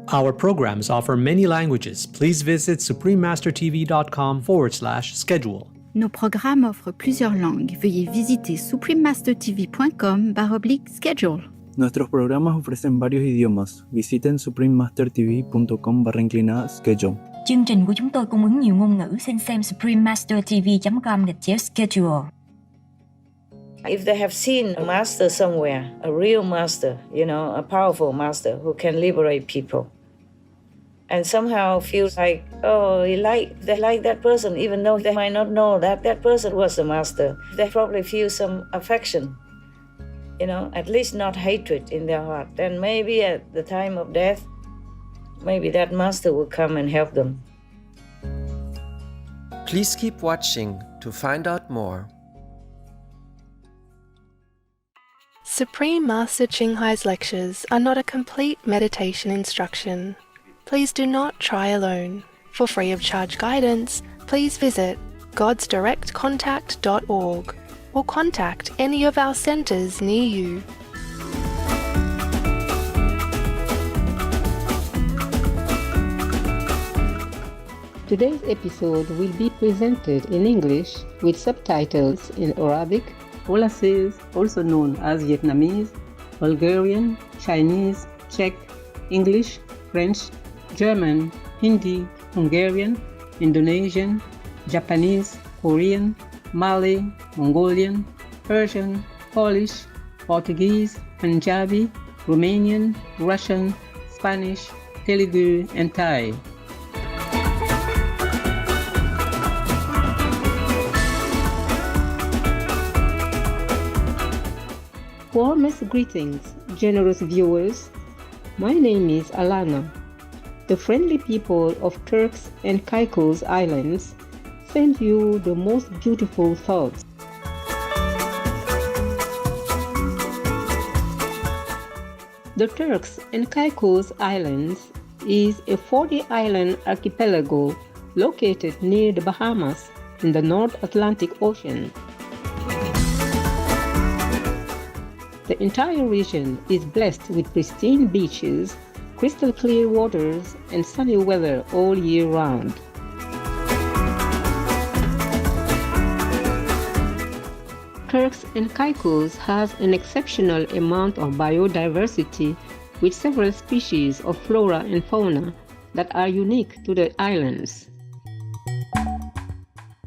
Our programs offer many languages. Please visit suprememastertv.com/schedule. Nos programmes offrent plusieurs langues. Veuillez visiter suprememastertv.com/schedule. Nuestros programas ofrecen varios idiomas. Visiten suprememastertv.com/schedule. Chương trình của chúng tôi cung ứng nhiều ngôn ngữ. Xin xem suprememastertv.com/schedule. If they have seen a master somewhere, a real master, a powerful master who can liberate people, and somehow feels like, they like that person, even though they might not know that person was the master, they probably feel some affection, at least not hatred in their heart. Then maybe at the time of death, maybe that master will come and help them. Please keep watching to find out more. Supreme Master Ching Hai's lectures are not a complete meditation instruction. Please do not try alone. For free of charge guidance, please visit godsdirectcontact.org or contact any of our centers near you. Today's episode will be presented in English with subtitles in Arabic, Hollandese, also known as Vietnamese, Bulgarian, Chinese, Czech, English, French, German, Hindi, Hungarian, Indonesian, Japanese, Korean, Malay, Mongolian, Persian, Polish, Portuguese, Punjabi, Romanian, Russian, Spanish, Telugu, and Thai. Warmest greetings, generous viewers. My name is Alana. The friendly people of Turks and Caicos Islands send you the most beautiful thoughts. The Turks and Caicos Islands is a 40-island archipelago located near the Bahamas in the North Atlantic Ocean. The entire region is blessed with pristine beaches, crystal clear waters, and sunny weather all year round. Turks and Caicos has an exceptional amount of biodiversity with several species of flora and fauna that are unique to the islands.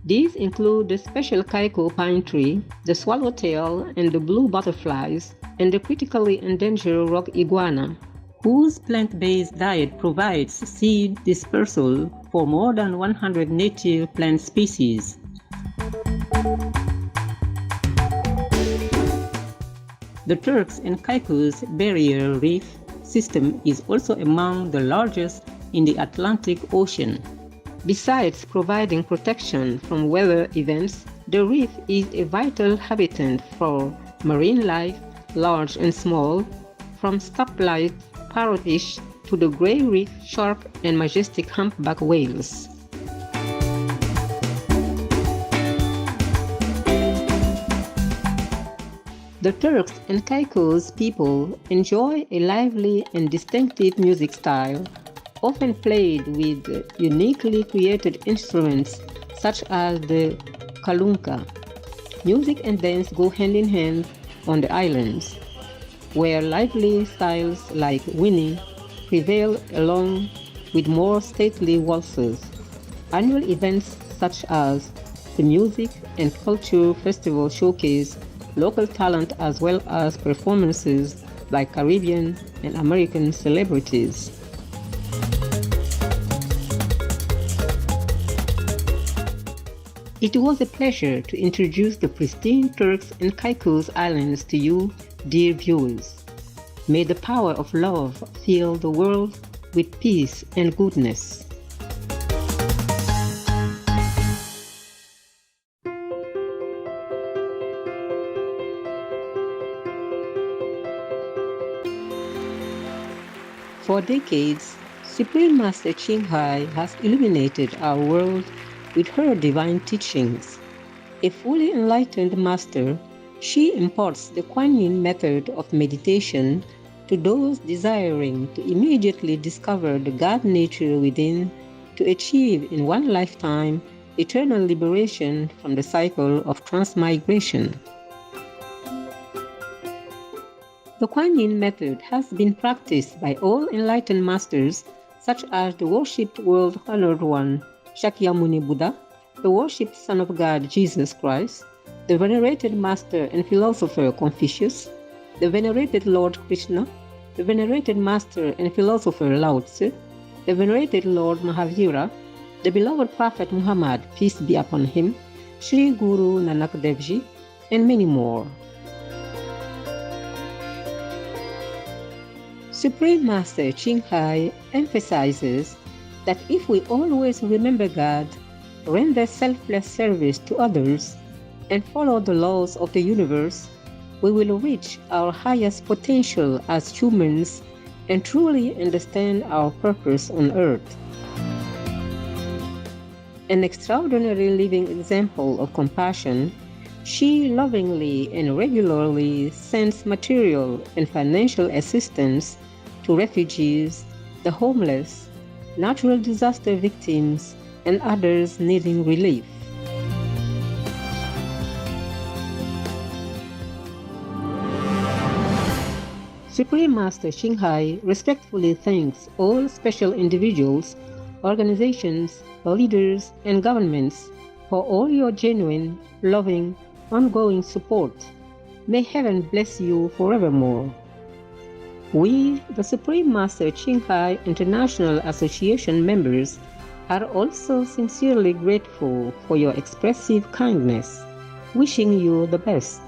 These include the special Caico pine tree, the swallowtail and the blue butterflies, and the critically endangered rock iguana, whose plant-based diet provides seed dispersal for more than 100 native plant species. The Turks and Caicos Barrier Reef system is also among the largest in the Atlantic Ocean. Besides providing protection from weather events, the reef is a vital habitat for marine life, large and small, from stoplight parrotfish to the gray reef shark and majestic humpback whales. The Turks and Caicos people enjoy a lively and distinctive music style, often played with uniquely created instruments such as the kalunka. Music and dance go hand in hand on the islands, where lively styles like Winnie prevail along with more stately waltzes. Annual events such as the Music and Culture Festival showcase local talent as well as performances by Caribbean and American celebrities. It was a pleasure to introduce the pristine Turks and Caicos Islands to you, dear viewers. May the power of love fill the world with peace and goodness. For decades, Supreme Master Ching Hai has illuminated our world with her divine teachings. A fully enlightened master, she imparts the Kuan Yin method of meditation to those desiring to immediately discover the God nature within to achieve in one lifetime eternal liberation from the cycle of transmigration. The Kuan Yin method has been practiced by all enlightened masters such as the worshipped world-honored one Shakyamuni Buddha, the worshipped Son of God Jesus Christ, the venerated master and philosopher Confucius, the venerated Lord Krishna, the venerated master and philosopher Lao Tzu, the venerated Lord Mahavira, the beloved Prophet Muhammad, peace be upon him, Sri Guru Nanak Dev Ji, and many more. Supreme Master Ching Hai emphasizes that if we always remember God, render selfless service to others, and follow the laws of the universe, we will reach our highest potential as humans and truly understand our purpose on earth. An extraordinary living example of compassion, she lovingly and regularly sends material and financial assistance to refugees, the homeless, natural disaster victims, and others needing relief. Supreme Master Ching Hai respectfully thanks all special individuals, organizations, leaders, and governments for all your genuine, loving, ongoing support. May heaven bless you forevermore. We, the Supreme Master Ching Hai International Association members, are also sincerely grateful for your expressive kindness, wishing you the best.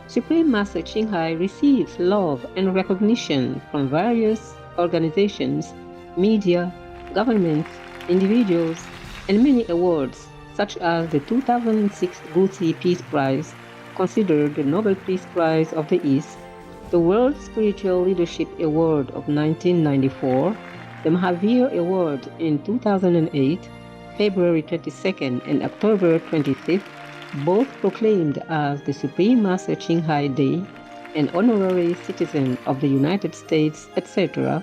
Supreme Master Ching Hai receives love and recognition from various organizations, media, governments, individuals, and many awards such as the 2006 Guzi Peace Prize, considered the Nobel Peace Prize of the East, the World Spiritual Leadership Award of 1994, the Mahavir Award in 2008, February 22nd and October 25th, both proclaimed as the Supreme Master Ching Hai Day, an honorary citizen of the United States, etc.,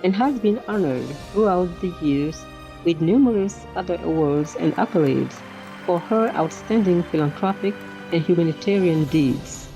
and has been honored throughout the years with numerous other awards and accolades for her outstanding philanthropic and humanitarian deeds.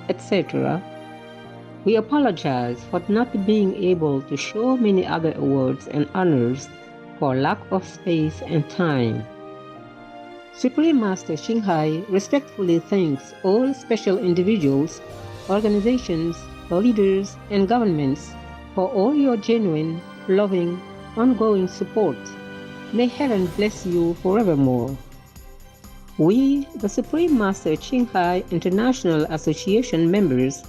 etc., we apologize for not being able to show many other awards and honors for lack of space and time. Supreme Master Xinghai respectfully thanks all special individuals, organizations, leaders, and governments for all your genuine, loving, ongoing support. May heaven bless you forevermore. We, the Supreme Master Xinghai International Association members,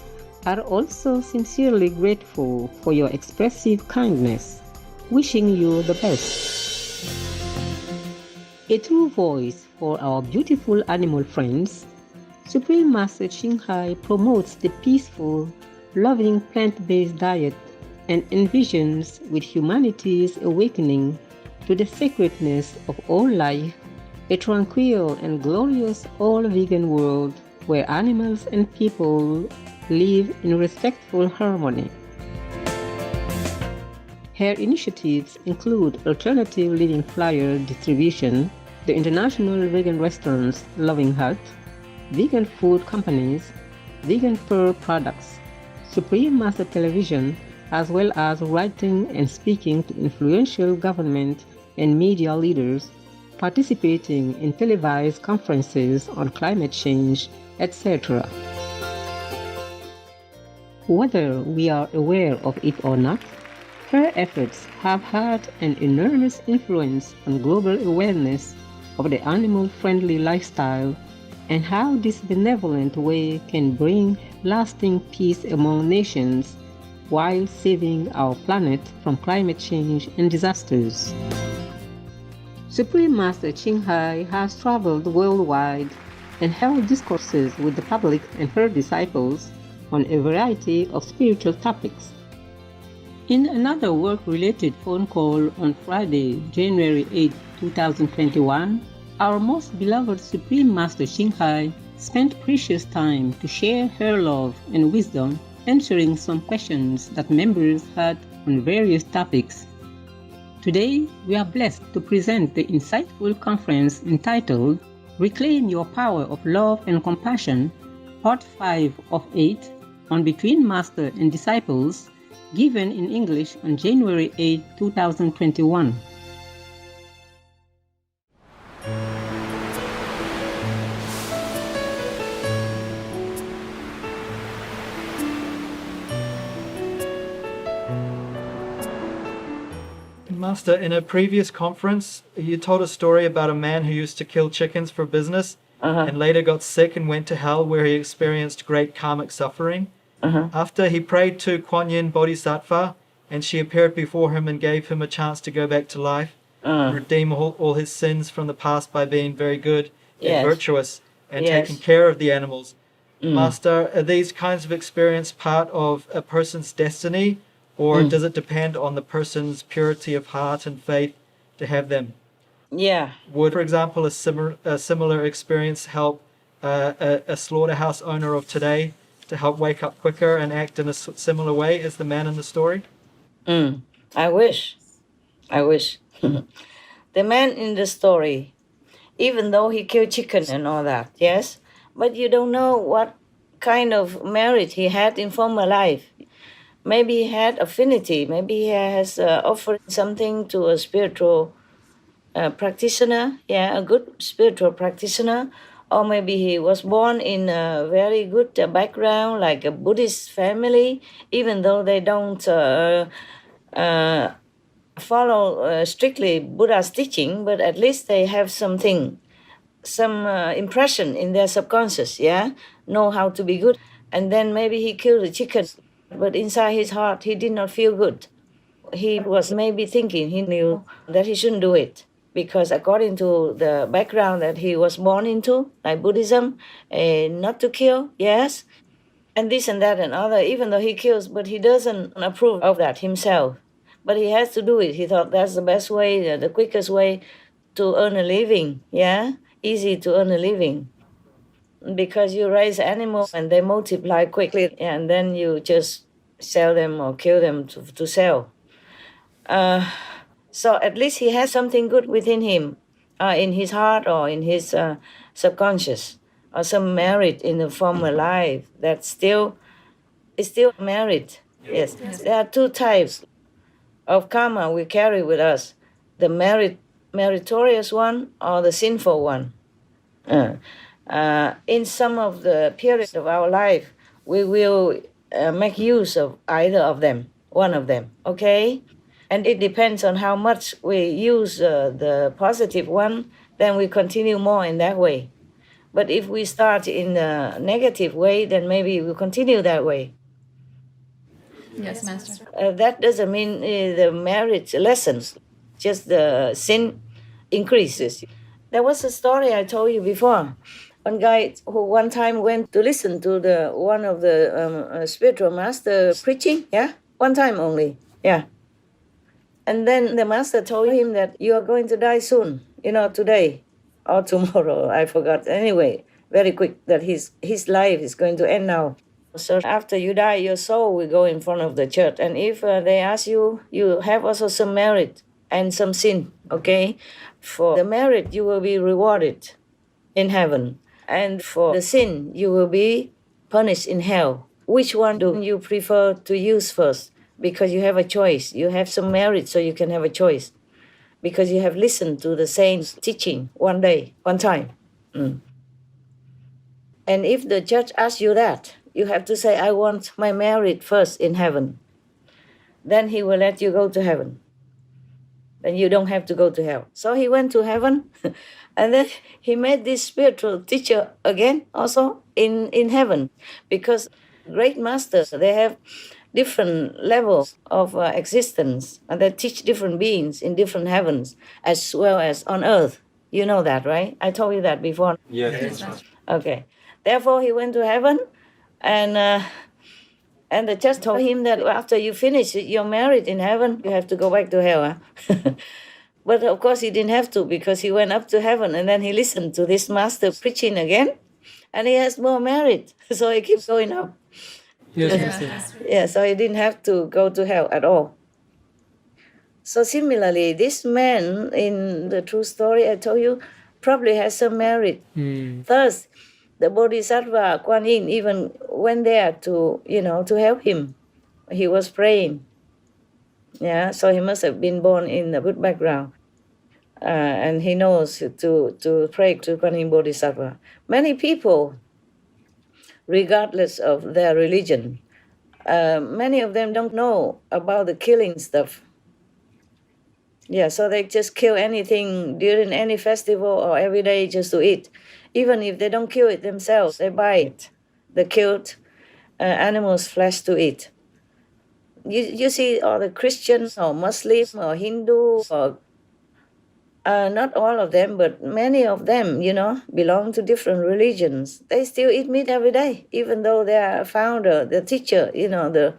are also sincerely grateful for your expressive kindness, wishing you the best. A true voice for our beautiful animal friends, Supreme Master Xinghai promotes the peaceful, loving plant-based diet and envisions with humanity's awakening to the sacredness of all life, a tranquil and glorious all-vegan world where animals and people live in respectful harmony. Her initiatives include alternative living flyer distribution, the International Vegan Restaurants Loving Heart, vegan food companies, vegan fur products, Supreme Master Television, as well as writing and speaking to influential government and media leaders, participating in televised conferences on climate change, etc. Whether we are aware of it or not, her efforts have had an enormous influence on global awareness of the animal-friendly lifestyle and how this benevolent way can bring lasting peace among nations while saving our planet from climate change and disasters. Supreme Master Xinghai has traveled worldwide and held discourses with the public and her disciples on a variety of spiritual topics. In another work-related phone call on Friday, January 8, 2021, our most beloved Supreme Master Xinghai spent precious time to share her love and wisdom, answering some questions that members had on various topics. Today, we are blessed to present the insightful conference entitled Reclaim Your Power of Love and Compassion, Part 5 of 8, on Between Master and Disciples, given in English on January 8, 2021. Master, in a previous conference, you told a story about a man who used to kill chickens for business and later got sick and went to hell where he experienced great karmic suffering. After he prayed to Kuan Yin Bodhisattva and she appeared before him and gave him a chance to go back to life, redeem all his sins from the past by being very good and virtuous and taking care of the animals. Master, are these kinds of experience part of a person's destiny, or does it depend on the person's purity of heart and faith to have them? Yeah. Would, for example, a similar experience help a slaughterhouse owner of today to help wake up quicker and act in a similar way as the man in the story? I wish. The man in the story, even though he killed chicken and all that, yes, but you don't know what kind of merit he had in former life. Maybe he had affinity. Maybe he has offered something to a spiritual practitioner, a good spiritual practitioner. Or maybe he was born in a very good background, like a Buddhist family, even though they don't follow strictly Buddha's teaching, but at least they have something, some impression in their subconscious, know how to be good. And then maybe he killed the chicken, but inside his heart, he did not feel good. He was maybe thinking, he knew that he shouldn't do it, because according to the background that he was born into, like Buddhism, not to kill, yes, and this and that and other, even though he kills, but he doesn't approve of that himself. But he has to do it. He thought that's the best way, the quickest way to earn a living, easy to earn a living. Because you raise animals and they multiply quickly, and then you just sell them or kill them to sell. So at least he has something good within him, in his heart or in his subconscious. or some merit in the former life that is still merit. Yes. There are two types of karma we carry with us, the meritorious one or the sinful one. In some of the periods of our life, we will make use of either of them, one of them, okay? And it depends on how much we use the positive one, then we continue more in that way. But if we start in a negative way, then maybe we'll continue that way. Yes, Master. That doesn't mean the merit lessens, just the sin increases. There was a story I told you before. One guy who one time went to listen to one of the spiritual master preaching, one time only, And then the master told him that you are going to die soon, today or tomorrow, I forgot. Anyway, very quick, that his life is going to end now. So after you die, your soul will go in front of the church. And if they ask you, you have also some merit and some sin, okay? For the merit, you will be rewarded in heaven. And for the sin, you will be punished in hell. Which one do you prefer to use first? Because you have a choice. You have some merit, so you can have a choice. Because you have listened to the saints' teaching one time. And if the judge asks you that, you have to say, I want my merit first in heaven. Then he will let you go to heaven. Then you don't have to go to hell. So he went to heaven, and then he met this spiritual teacher again, also in heaven. Because great masters, they have different levels of existence, and they teach different beings in different heavens, as well as on earth. You know that, right? I told you that before. Yes. Okay. Therefore, he went to heaven, and the judge told him that after you finish your merit in heaven, you have to go back to hell. But of course, he didn't have to, because he went up to heaven, and then he listened to this master preaching again, and he has more merit, so he keeps going up. So he didn't have to go to hell at all. So similarly, this man in the true story I told you probably has some merit. Thus, the Bodhisattva Kuan Yin even went there to help him. He was praying. So he must have been born in a good background. And he knows to pray to Kuan Yin Bodhisattva. Many people, regardless of their religion, many of them don't know about the killing stuff. So they just kill anything during any festival or every day just to eat. Even if they don't kill it themselves, they buy it, the killed animal's flesh to eat. You see, all the Christians or Muslims or Hindu, or not all of them, but many of them, belong to different religions. They still eat meat every day, even though their founder, the teacher, the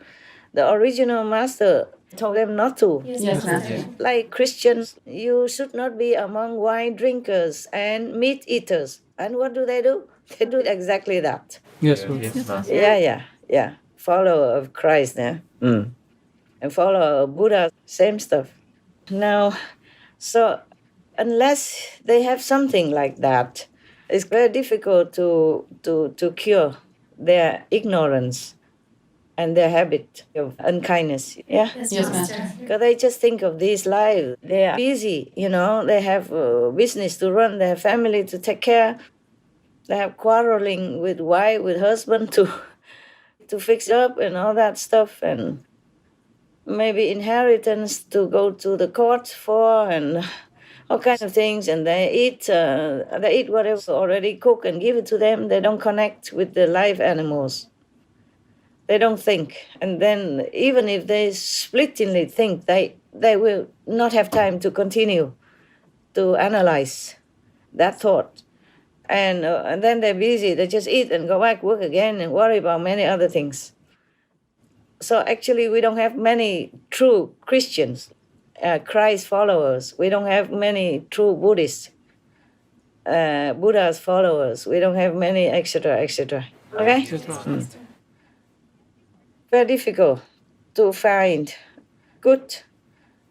original master told them not to. Yes, Master. Like Christians, you should not be among wine drinkers and meat eaters. And what do? They do exactly that. Yes. Yeah. Follower of Christ, and follower of Buddha, same stuff. Now, so unless they have something like that, it's very difficult to cure their ignorance and their habit of unkindness. Yes, Master. Because they just think of this life. They are busy, they have business to run, they have family to take care. They have quarreling with wife, with husband to fix up and all that stuff, and maybe inheritance to go to the court for, and all kinds of things. And they eat whatever already cooked and give it to them. They don't connect with the live animals. They don't think. And then even if they splittingly think, they will not have time to continue to analyze that thought. And then they're busy. They just eat and go back, work again, and worry about many other things. So actually, we don't have many true Christians, Christ followers. We don't have many true Buddhists, Buddha's followers. We don't have many, etc., etc. Okay? Very difficult to find good,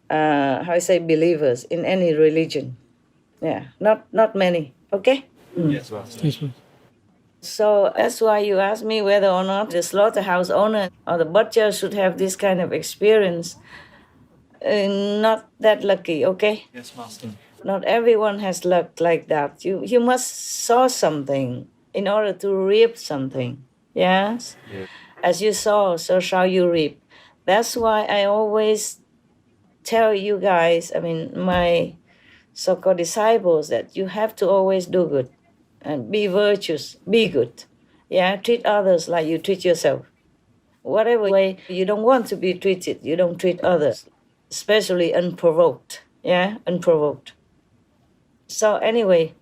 believers in any religion. Not many. Okay? Yes. So that's why you asked me whether or not the slaughterhouse owner or the butcher should have this kind of experience. Not that lucky, okay? Yes, Master. Not everyone has luck like that. You must sow something in order to reap something. Yes? Yeah. As you sow, so shall you reap. That's why I always tell you guys, my so-called disciples, that you have to always do good and be virtuous, be good. Yeah, treat others like you treat yourself. Whatever way you don't want to be treated, you don't treat others, especially unprovoked. Yeah, unprovoked. So anyway,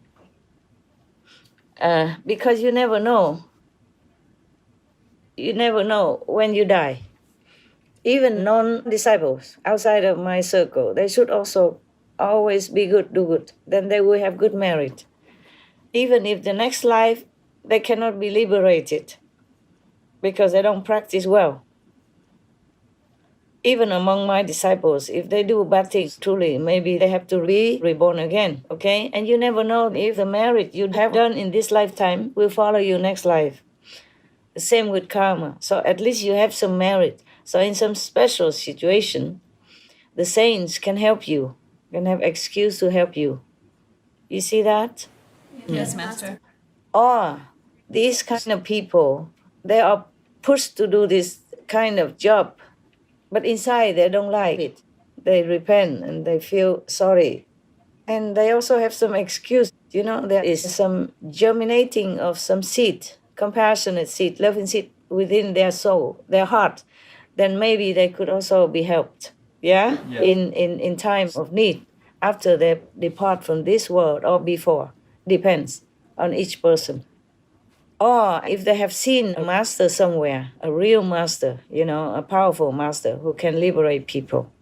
because you never know when you die. Even non-disciples outside of my circle, they should also always be good, do good. Then they will have good merit. Even if the next life, they cannot be liberated because they don't practice well. Even among my disciples, if they do bad things, truly, maybe they have to be reborn again, okay? And you never know if the merit you have done in this lifetime will follow you next life. The same with karma. So at least you have some merit. So in some special situation, the saints can help you, can have excuse to help you. You see that? Yes, Master. Or these kind of people, they are pushed to do this kind of job, but inside they don't like it. They repent and they feel sorry. And they also have some excuse. There is some germinating of some seed, compassionate seed, loving seed within their soul, their heart. Then maybe they could also be helped, yeah? Yeah. In time of need, after they depart from this world or before. Depends on each person. Or if they have seen a master somewhere, a real master, a powerful master who can liberate people,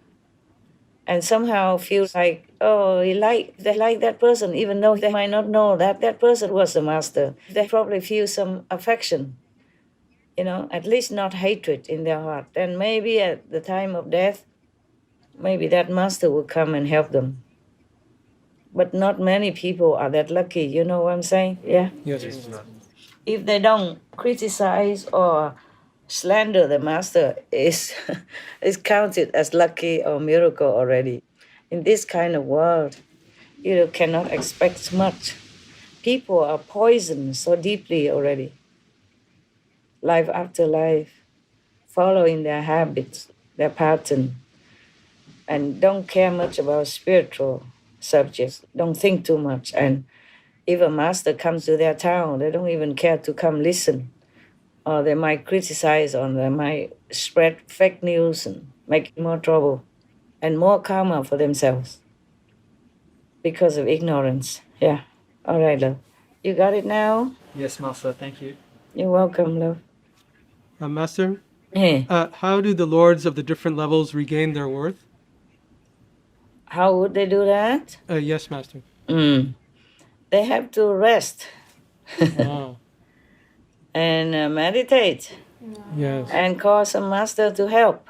and somehow feel like, they like that person, even though they might not know that person was the master. They probably feel some affection, at least not hatred in their heart. Then maybe at the time of death, maybe that master will come and help them. But not many people are that lucky, you know what I'm saying? Yeah? Yes. If they don't criticize or slander the master, is counted as lucky or miracle already. In this kind of world, you cannot expect much. People are poisoned so deeply already. Life after life, following their habits, their pattern, and don't care much about spiritual subjects, don't think too much. And if a master comes to their town, they don't even care to come listen. Or they might criticize, or they might spread fake news and make more trouble and more karma for themselves because of ignorance. Yeah. All right, love. You got it now? Yes, Master. Thank you. You're welcome, love. Master, Hey, how do the lords of the different levels regain their worth? how would they do that? Yes, Master. They have to rest Oh, and meditate yes. and call some master to help.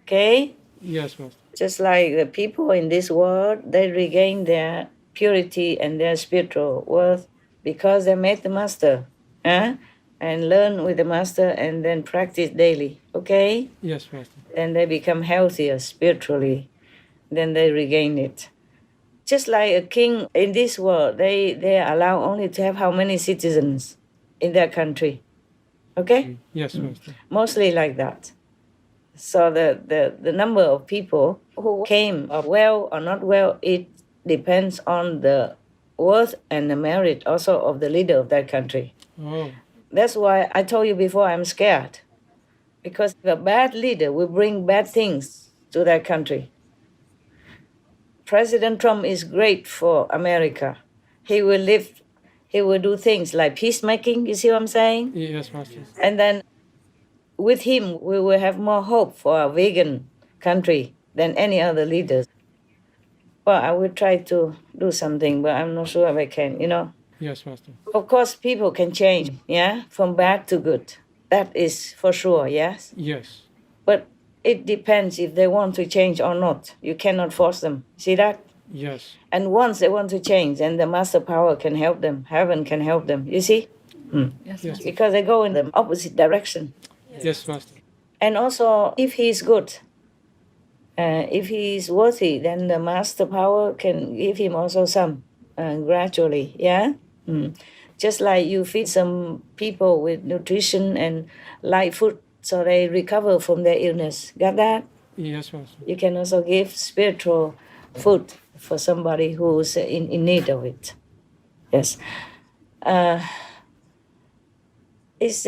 Okay? Yes, Master. Just like the people in this world, they regain their purity and their spiritual worth because they met the master, and learn with the master and then practice daily. Okay? Yes, Master. And they become healthier spiritually. Then they regain it. Just like a king in this world, they allow only to have how many citizens in their country. Okay? Yes, Master. Mostly like that. So the number of people who came well or not well, it depends on the worth and the merit also of the leader of that country. Oh, That's why I told you before I'm scared. Because a bad leader will bring bad things to that country. President Trump is great for America. He will do things like peacemaking, you see what I'm saying? yes, Master. And then with him, we will have more hope for a vegan country than any other leaders. Well, I will try to do something, but I'm not sure if I can, Yes, Master. Of course, people can change, from bad to good. That is for sure, yes? Yes. But it depends if they want to change or not. You cannot force them. See that? Yes. And once they want to change, then the master power can help them. Heaven can help them. You see? Yes, Yes. because they go in the opposite direction. Yes, Master. And also, if he is good, if he is worthy, then the master power can give him also some gradually. Yeah. Just like you feed some people with nutrition and light food, so they recover from their illness. Got that? Yes, Master. You can also give spiritual food for somebody who's in need of it. Yes. It's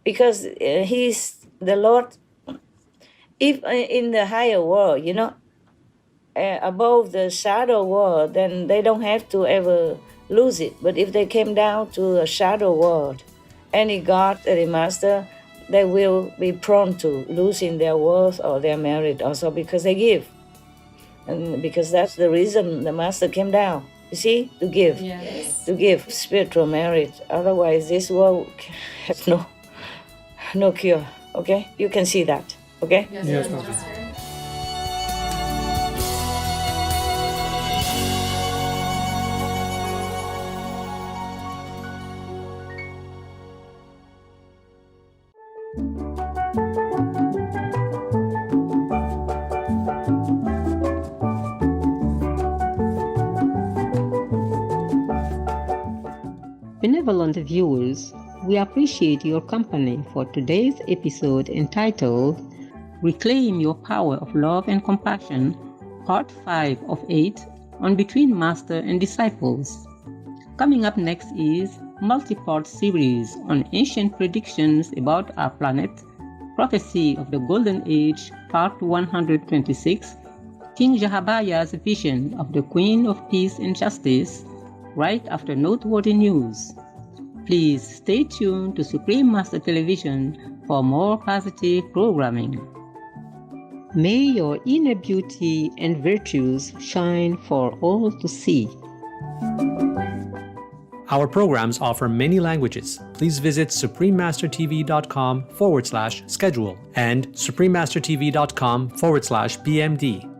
because he's the Lord. If in the higher world, above the shadow world, then they don't have to ever lose it. But if they came down to a shadow world, any god, any master, they will be prone to losing their worth or their merit also because they give. And because that's the reason the master came down, you see, to give. Yes. To give spiritual merit. Otherwise, this world has no cure. Okay? You can see that. Okay? Yes, Master. Benevolent viewers, we appreciate your company for today's episode entitled Reclaim Your Power of Love and Compassion, Part 5 of 8 on Between Master and Disciples. Coming up next is multi-part series on ancient predictions about our planet, Prophecy of the Golden Age, Part 126, King Jahabaya's vision of the Queen of Peace and Justice, right after noteworthy news. Please stay tuned to Supreme Master Television for more positive programming. May your inner beauty and virtues shine for all to see. Our programs offer many languages. Please visit suprememastertv.com/schedule and suprememastertv.com/BMD.